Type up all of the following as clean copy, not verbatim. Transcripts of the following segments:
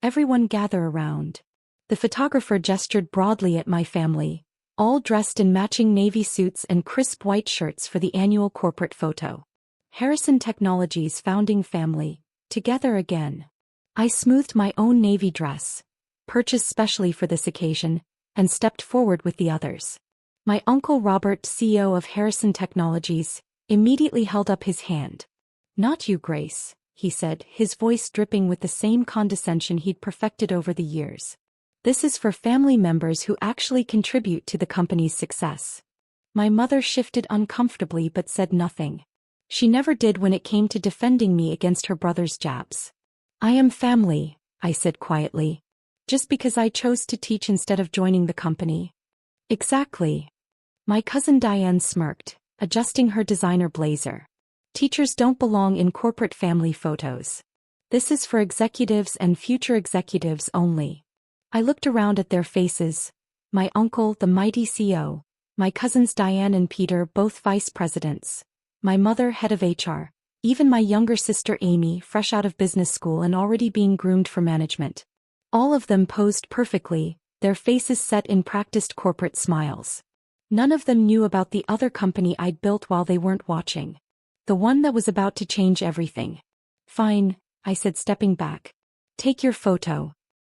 Everyone gather around. The photographer gestured broadly at my family, all dressed in matching navy suits and crisp white shirts for the annual corporate photo. Harrison Technologies founding family, together again. I smoothed my own navy dress, purchased specially for this occasion, and stepped forward with the others. My Uncle Robert, CEO of Harrison Technologies, immediately held up his hand. "Not you, Grace," he said, his voice dripping with the same condescension he'd perfected over the years. "This is for family members who actually contribute to the company's success." My mother shifted uncomfortably but said nothing. She never did when it came to defending me against her brother's jabs. "I am family," I said quietly. "Just because I chose to teach instead of joining the company." "Exactly." My cousin Diane smirked, adjusting her designer blazer. "Teachers don't belong in corporate family photos. This is for executives and future executives only." I looked around at their faces. My uncle, the mighty CEO. My cousins Diane and Peter, both vice presidents. My mother, head of HR. Even my younger sister Amy, fresh out of business school and already being groomed for management. All of them posed perfectly, their faces set in practiced corporate smiles. None of them knew about the other company I'd built while they weren't watching. The one that was about to change everything. "Fine," I said, stepping back. "Take your photo."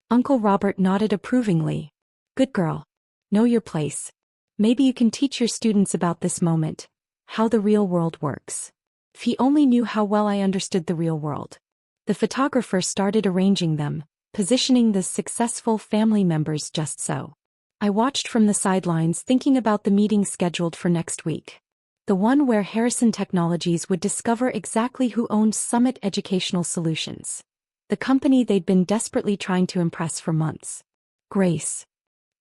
Uncle Robert nodded approvingly. "Good girl. Know your place. Maybe you can teach your students about this moment, how the real world works." If he only knew how well I understood the real world. The photographer started arranging them, positioning the successful family members just so. I watched from the sidelines, thinking about the meeting scheduled for next week. The one where Harrison Technologies would discover exactly who owned Summit Educational Solutions. The company they'd been desperately trying to impress for months. "Grace."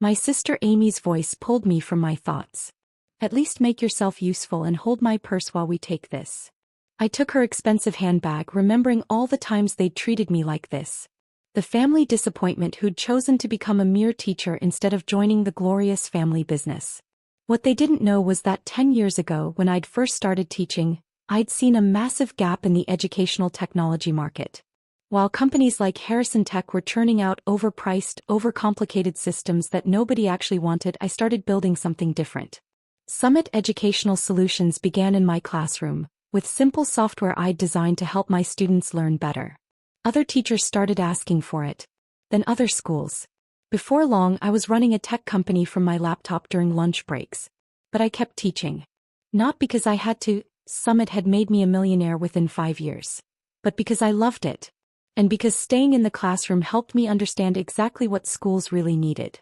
My sister Amy's voice pulled me from my thoughts. "At least make yourself useful and hold my purse while we take this." I took her expensive handbag, remembering all the times they'd treated me like this. The family disappointment who'd chosen to become a mere teacher instead of joining the glorious family business. What they didn't know was that 10 years ago, when I'd first started teaching, I'd seen a massive gap in the educational technology market. While companies like Harrison Tech were churning out overpriced, overcomplicated systems that nobody actually wanted, I started building something different. Summit Educational Solutions began in my classroom, with simple software I'd designed to help my students learn better. Other teachers started asking for it. Then other schools. Before long, I was running a tech company from my laptop during lunch breaks. But I kept teaching. Not because I had to. Summit had made me a millionaire within 5 years. But because I loved it. And because staying in the classroom helped me understand exactly what schools really needed.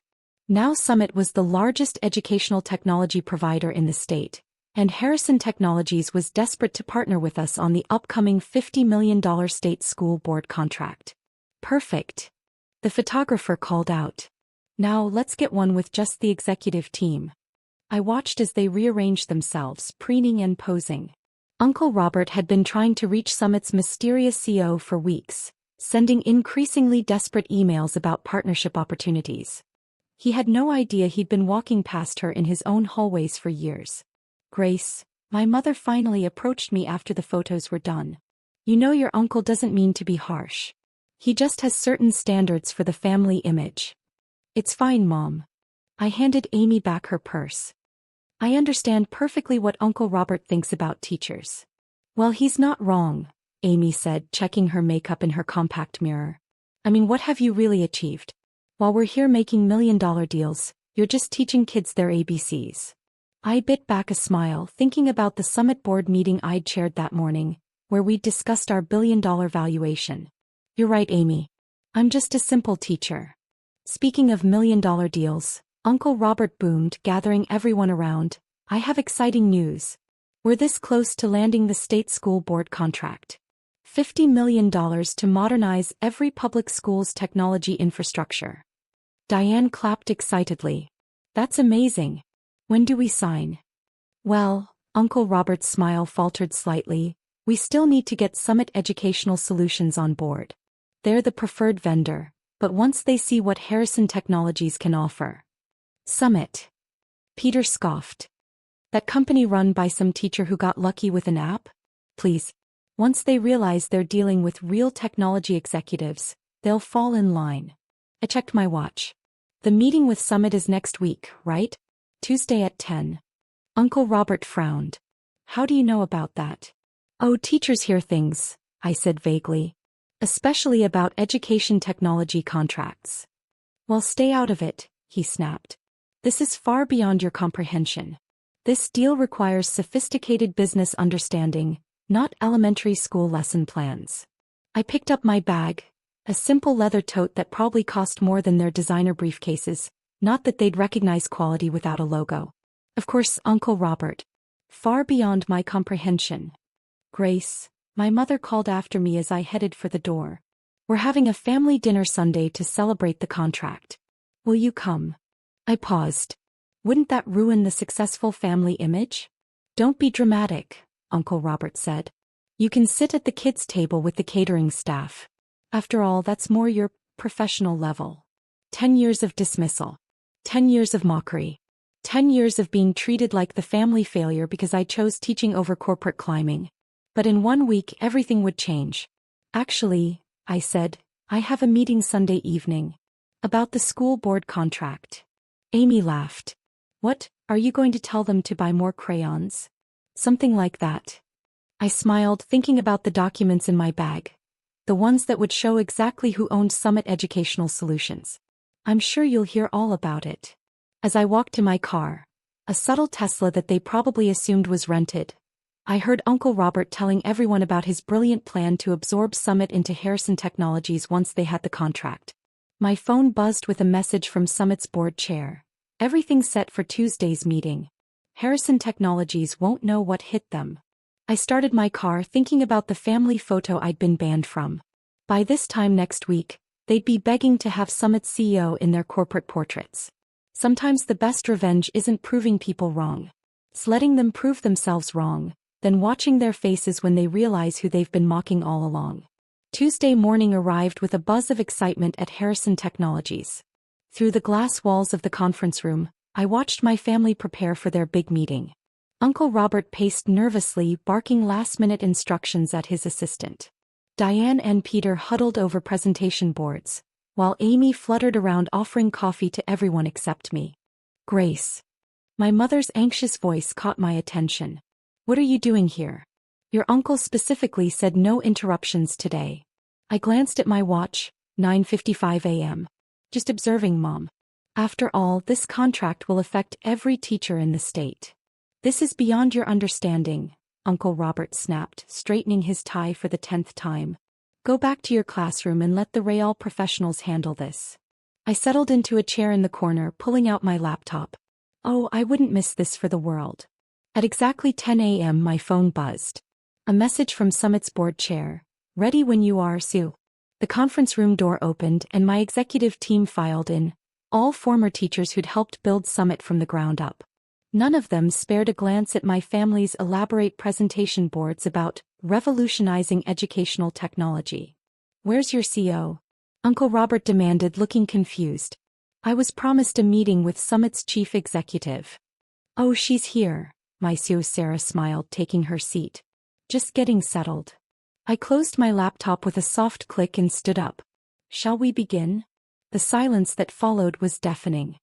Now Summit was the largest educational technology provider in the state. And Harrison Technologies was desperate to partner with us on the upcoming $50 million state school board contract. "Perfect," the photographer called out. "Now let's get one with just the executive team." I watched as they rearranged themselves, preening and posing. Uncle Robert had been trying to reach Summit's mysterious CEO for weeks, sending increasingly desperate emails about partnership opportunities. He had no idea he'd been walking past her in his own hallways for years. "Grace," my mother finally approached me after the photos were done. "You know your uncle doesn't mean to be harsh. He just has certain standards for the family image." "It's fine, Mom." I handed Amy back her purse. "I understand perfectly what Uncle Robert thinks about teachers." "Well, he's not wrong," Amy said, checking her makeup in her compact mirror. "I mean, what have you really achieved? While we're here making million-dollar deals, you're just teaching kids their ABCs." I bit back a smile, thinking about the Summit board meeting I'd chaired that morning, where we'd discussed our billion-dollar valuation. "You're right, Amy. I'm just a simple teacher." Speaking of million-dollar deals, Uncle Robert boomed, gathering everyone around. "I have exciting news. We're this close to landing the state school board contract. $50 million to modernize every public school's technology infrastructure." Diane clapped excitedly. "That's amazing. When do we sign?" "Well," Uncle Robert's smile faltered slightly, "we still need to get Summit Educational Solutions on board. They're the preferred vendor, but once they see what Harrison Technologies can offer." "Summit?" Peter scoffed. "That company run by some teacher who got lucky with an app? Please. Once they realize they're dealing with real technology executives, They'll fall in line. I checked my watch. The meeting with Summit is next week, right? Tuesday at 10. Uncle Robert frowned. How do you know about that? Oh, teachers hear things, I said vaguely. Especially about education technology contracts. Well, stay out of it, he snapped. This is far beyond your comprehension. This deal requires sophisticated business understanding, not elementary school lesson plans. I picked up my bag, a simple leather tote that probably cost more than their designer briefcases, not that they'd recognize quality without a logo. Of course, Uncle Robert. Far beyond my comprehension. Grace, my mother called after me as I headed for the door. We're having a family dinner Sunday to celebrate the contract. Will you come? I paused. Wouldn't that ruin the successful family image? Don't be dramatic, Uncle Robert said. You can sit at the kids' table with the catering staff. After all, that's more your professional level. 10 years of dismissal. 10 years of mockery. 10 years of being treated like the family failure because I chose teaching over corporate climbing. But in 1 week everything would change. Actually, I said, I have a meeting Sunday evening. About the school board contract. Amy laughed. What, are you going to tell them to buy more crayons? Something like that. I smiled, thinking about the documents in my bag. The ones that would show exactly who owned Summit Educational Solutions. I'm sure you'll hear all about it. As I walked to my car, a subtle Tesla that they probably assumed was rented, I heard Uncle Robert telling everyone about his brilliant plan to absorb Summit into Harrison Technologies once they had the contract. My phone buzzed with a message from Summit's board chair. Everything's set for Tuesday's meeting. Harrison Technologies won't know what hit them. I started my car thinking about the family photo I'd been banned from. By this time next week, they'd be begging to have Summit's CEO in their corporate portraits. Sometimes the best revenge isn't proving people wrong. It's letting them prove themselves wrong, then watching their faces when they realize who they've been mocking all along. Tuesday morning arrived with a buzz of excitement at Harrison Technologies. Through the glass walls of the conference room, I watched my family prepare for their big meeting. Uncle Robert paced nervously, barking last-minute instructions at his assistant. Diane and Peter huddled over presentation boards, while Amy fluttered around offering coffee to everyone except me. Grace. My mother's anxious voice caught my attention. What are you doing here? Your uncle specifically said no interruptions today. I glanced at my watch, 9:55 a.m. Just observing, Mom. After all, this contract will affect every teacher in the state. This is beyond your understanding, Uncle Robert snapped, straightening his tie for the 10th time. Go back to your classroom and let the Real professionals handle this. I settled into a chair in the corner, pulling out my laptop. Oh, I wouldn't miss this for the world. At exactly 10 a.m. my phone buzzed. A message from Summit's board chair. Ready when you are, Sue. The conference room door opened and my executive team filed in, all former teachers who'd helped build Summit from the ground up. None of them spared a glance at my family's elaborate presentation boards about revolutionizing educational technology. Where's your CO? Uncle Robert demanded, looking confused. I was promised a meeting with Summit's chief executive. Oh, she's here, my CO Sarah smiled, taking her seat. Just getting settled. I closed my laptop with a soft click and stood up. Shall we begin? The silence that followed was deafening.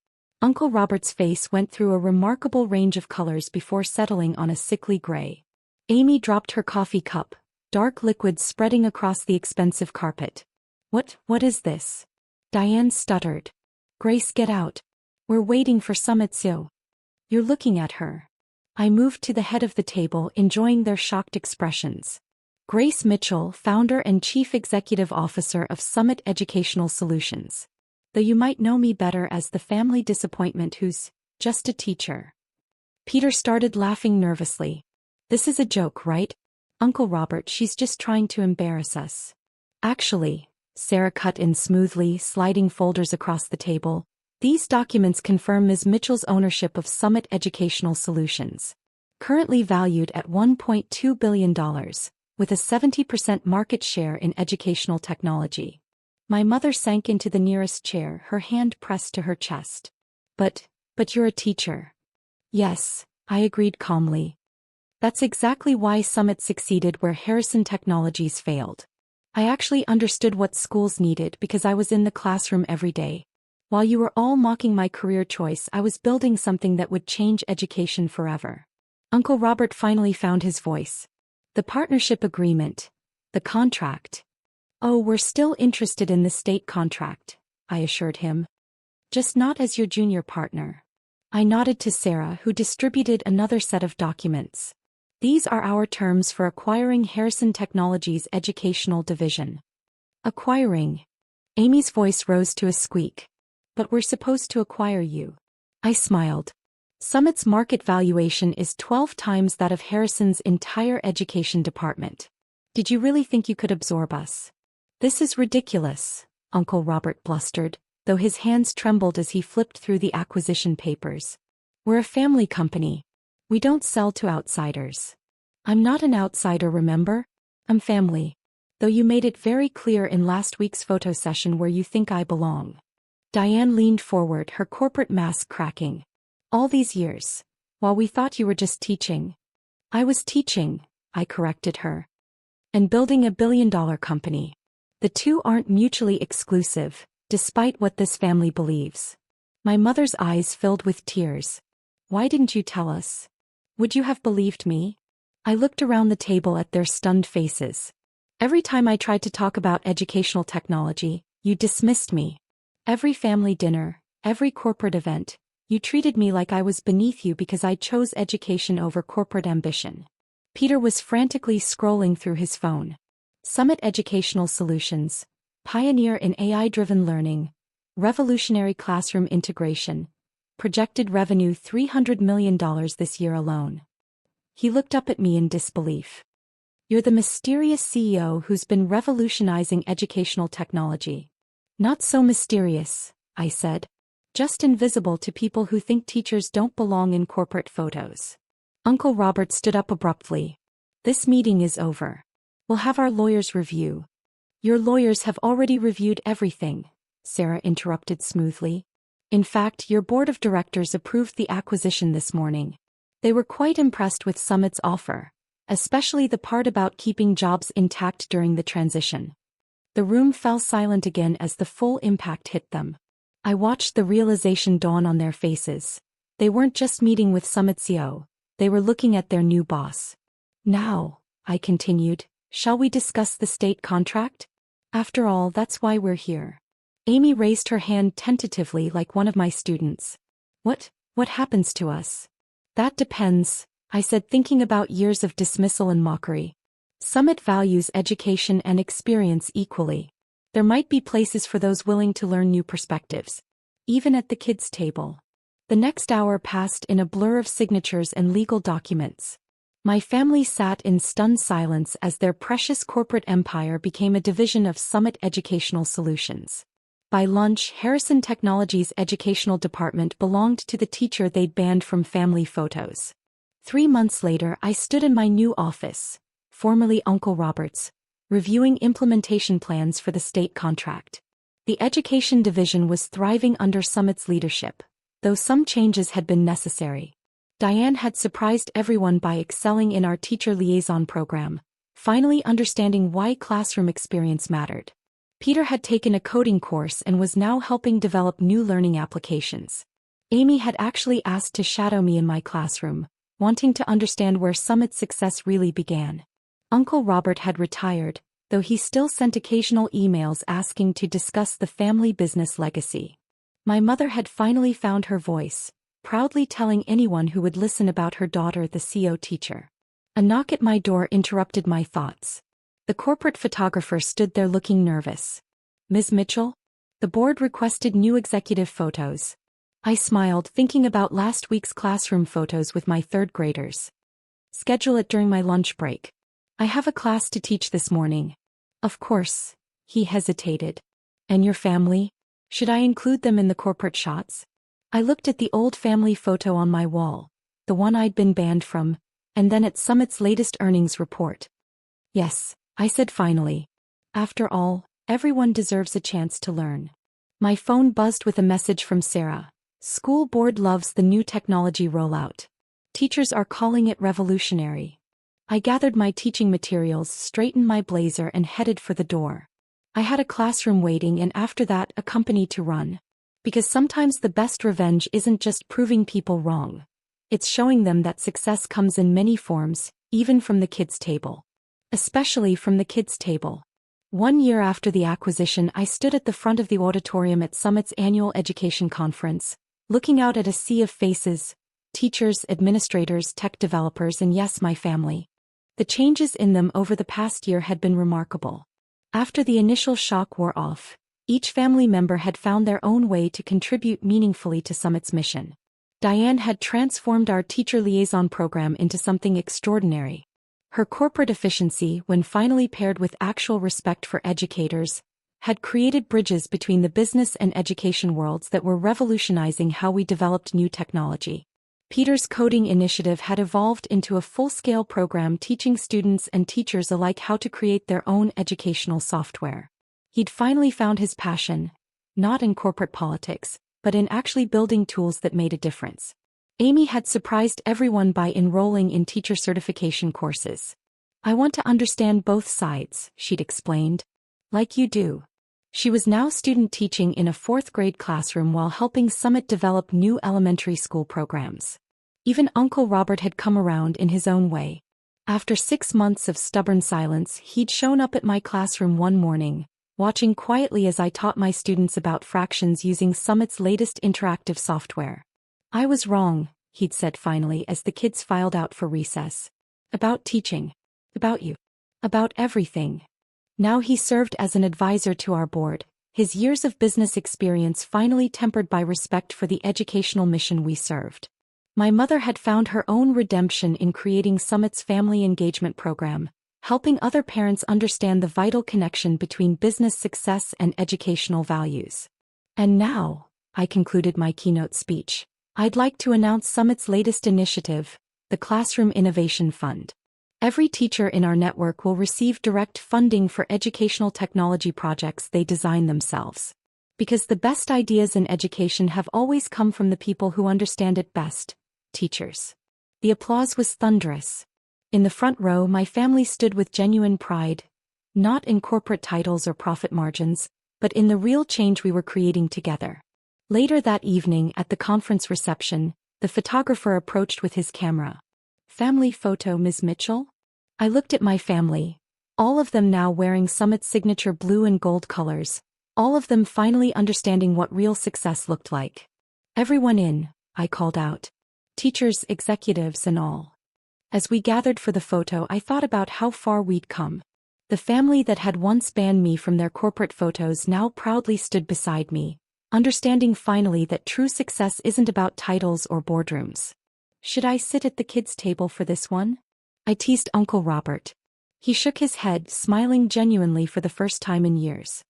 Uncle Robert's face went through a remarkable range of colors before settling on a sickly gray. Amy dropped her coffee cup, dark liquid spreading across the expensive carpet. What is this? Diane stuttered. Grace, get out. We're waiting for Summit Sue. You're looking at her. I moved to the head of the table, enjoying their shocked expressions. Grace Mitchell, founder and chief executive officer of Summit Educational Solutions. Though you might know me better as the family disappointment who's just a teacher. Peter started laughing nervously. This is a joke, right? Uncle Robert, she's just trying to embarrass us. Actually, Sarah cut in smoothly, sliding folders across the table. These documents confirm Ms. Mitchell's ownership of Summit Educational Solutions. Currently valued at $1.2 billion, with a 70% market share in educational technology. My mother sank into the nearest chair, her hand pressed to her chest. But you're a teacher. Yes, I agreed calmly. That's exactly why Summit succeeded where Harrison Technologies failed. I actually understood what schools needed because I was in the classroom every day. While you were all mocking my career choice, I was building something that would change education forever. Uncle Robert finally found his voice. The partnership agreement. The contract. Oh, we're still interested in the state contract, I assured him. Just not as your junior partner. I nodded to Sarah, who distributed another set of documents. These are our terms for acquiring Harrison Technologies' educational division. Acquiring. Amy's voice rose to a squeak. But we're supposed to acquire you. I smiled. Summit's market valuation is 12 times that of Harrison's entire education department. Did you really think you could absorb us? This is ridiculous, Uncle Robert blustered, though his hands trembled as he flipped through the acquisition papers. We're a family company. We don't sell to outsiders. I'm not an outsider, remember? I'm family. Though you made it very clear in last week's photo session where you think I belong. Diane leaned forward, her corporate mask cracking. All these years, while we thought you were just teaching. I was teaching, I corrected her. And building a billion-dollar company. The two aren't mutually exclusive, despite what this family believes. My mother's eyes filled with tears. Why didn't you tell us? Would you have believed me? I looked around the table at their stunned faces. Every time I tried to talk about educational technology, you dismissed me. Every family dinner, every corporate event, you treated me like I was beneath you because I chose education over corporate ambition. Peter was frantically scrolling through his phone. Summit Educational Solutions, pioneer in AI-driven learning, revolutionary classroom integration, projected revenue $300 million this year alone. He looked up at me in disbelief. You're the mysterious CEO who's been revolutionizing educational technology. Not so mysterious, I said. Just invisible to people who think teachers don't belong in corporate photos. Uncle Robert stood up abruptly. This meeting is over. We'll have our lawyers review. Your lawyers have already reviewed everything, Sarah interrupted smoothly. In fact, your board of directors approved the acquisition this morning. They were quite impressed with Summit's offer, especially the part about keeping jobs intact during the transition. The room fell silent again as the full impact hit them. I watched the realization dawn on their faces. They weren't just meeting with Summit CEO, they were looking at their new boss. Now, I continued, shall we discuss the state contract? After all, that's why we're here. Amy raised her hand tentatively like one of my students. What happens to us? That depends, I said, thinking about years of dismissal and mockery. Summit values education and experience equally. There might be places for those willing to learn new perspectives. Even at the kids' table. The next hour passed in a blur of signatures and legal documents. My family sat in stunned silence as their precious corporate empire became a division of Summit Educational Solutions. By lunch, Harrison Technologies' educational department belonged to the teacher they'd banned from family photos. 3 months later, I stood in my new office, formerly Uncle Robert's, reviewing implementation plans for the state contract. The education division was thriving under Summit's leadership, though some changes had been necessary. Diane had surprised everyone by excelling in our teacher liaison program, finally understanding why classroom experience mattered. Peter had taken a coding course and was now helping develop new learning applications. Amy had actually asked to shadow me in my classroom, wanting to understand where Summit's success really began. Uncle Robert had retired, though he still sent occasional emails asking to discuss the family business legacy. My mother had finally found her voice, proudly telling anyone who would listen about her daughter, the CO teacher. A knock at my door interrupted my thoughts. The corporate photographer stood there looking nervous. Ms. Mitchell? The board requested new executive photos. I smiled, thinking about last week's classroom photos with my third graders. Schedule it during my lunch break. I have a class to teach this morning. Of course. He hesitated. And your family? Should I include them in the corporate shots? I looked at the old family photo on my wall, the one I'd been banned from, and then at Summit's latest earnings report. Yes, I said finally. After all, everyone deserves a chance to learn. My phone buzzed with a message from Sarah. School board loves the new technology rollout. Teachers are calling it revolutionary. I gathered my teaching materials, straightened my blazer, and headed for the door. I had a classroom waiting and after that a company to run. Because sometimes the best revenge isn't just proving people wrong. It's showing them that success comes in many forms, even from the kids' table. Especially from the kids' table. 1 year after the acquisition, I stood at the front of the auditorium at Summit's annual education conference, looking out at a sea of faces, teachers, administrators, tech developers, and yes, my family. The changes in them over the past year had been remarkable. After the initial shock wore off, each family member had found their own way to contribute meaningfully to Summit's mission. Diane had transformed our teacher liaison program into something extraordinary. Her corporate efficiency, when finally paired with actual respect for educators, had created bridges between the business and education worlds that were revolutionizing how we developed new technology. Peter's coding initiative had evolved into a full-scale program teaching students and teachers alike how to create their own educational software. He'd finally found his passion, not in corporate politics, but in actually building tools that made a difference. Amy had surprised everyone by enrolling in teacher certification courses. I want to understand both sides, she'd explained. Like you do. She was now student teaching in a 4th grade classroom while helping Summit develop new elementary school programs. Even Uncle Robert had come around in his own way. After 6 months of stubborn silence, he'd shown up at my classroom one morning, watching quietly as I taught my students about fractions using Summit's latest interactive software. I was wrong, he'd said finally as the kids filed out for recess. About teaching. About you. About everything. Now he served as an advisor to our board, his years of business experience finally tempered by respect for the educational mission we served. My mother had found her own redemption in creating Summit's family engagement program, helping other parents understand the vital connection between business success and educational values. And now, I concluded my keynote speech, I'd like to announce Summit's latest initiative, the Classroom Innovation Fund. Every teacher in our network will receive direct funding for educational technology projects they design themselves. Because the best ideas in education have always come from the people who understand it best, teachers. The applause was thunderous. In the front row, my family stood with genuine pride, not in corporate titles or profit margins, but in the real change we were creating together. Later that evening at the conference reception, the photographer approached with his camera. Family photo, Ms. Mitchell? I looked at my family, all of them now wearing Summit's signature blue and gold colors, all of them finally understanding what real success looked like. Everyone in, I called out. Teachers, executives, and all. As we gathered for the photo, I thought about how far we'd come. The family that had once banned me from their corporate photos now proudly stood beside me, understanding finally that true success isn't about titles or boardrooms. Should I sit at the kids' table for this one? I teased Uncle Robert. He shook his head, smiling genuinely for the first time in years.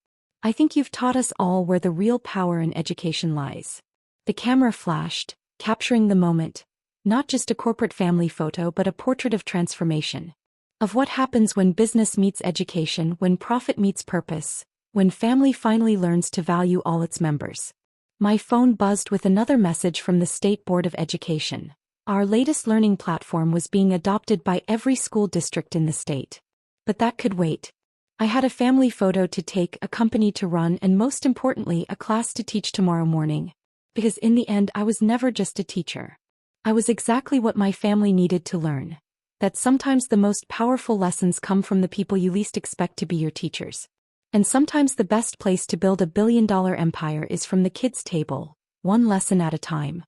I think you've taught us all where the real power in education lies. The camera flashed, capturing the moment, not just a corporate family photo but a portrait of transformation. Of what happens when business meets education, when profit meets purpose, when family finally learns to value all its members. My phone buzzed with another message from the State Board of Education. Our latest learning platform was being adopted by every school district in the state. But that could wait. I had a family photo to take, a company to run, and most importantly, a class to teach tomorrow morning. Because in the end, I was never just a teacher. I was exactly what my family needed to learn. That sometimes the most powerful lessons come from the people you least expect to be your teachers. And sometimes the best place to build a billion-dollar empire is from the kids' table, one lesson at a time.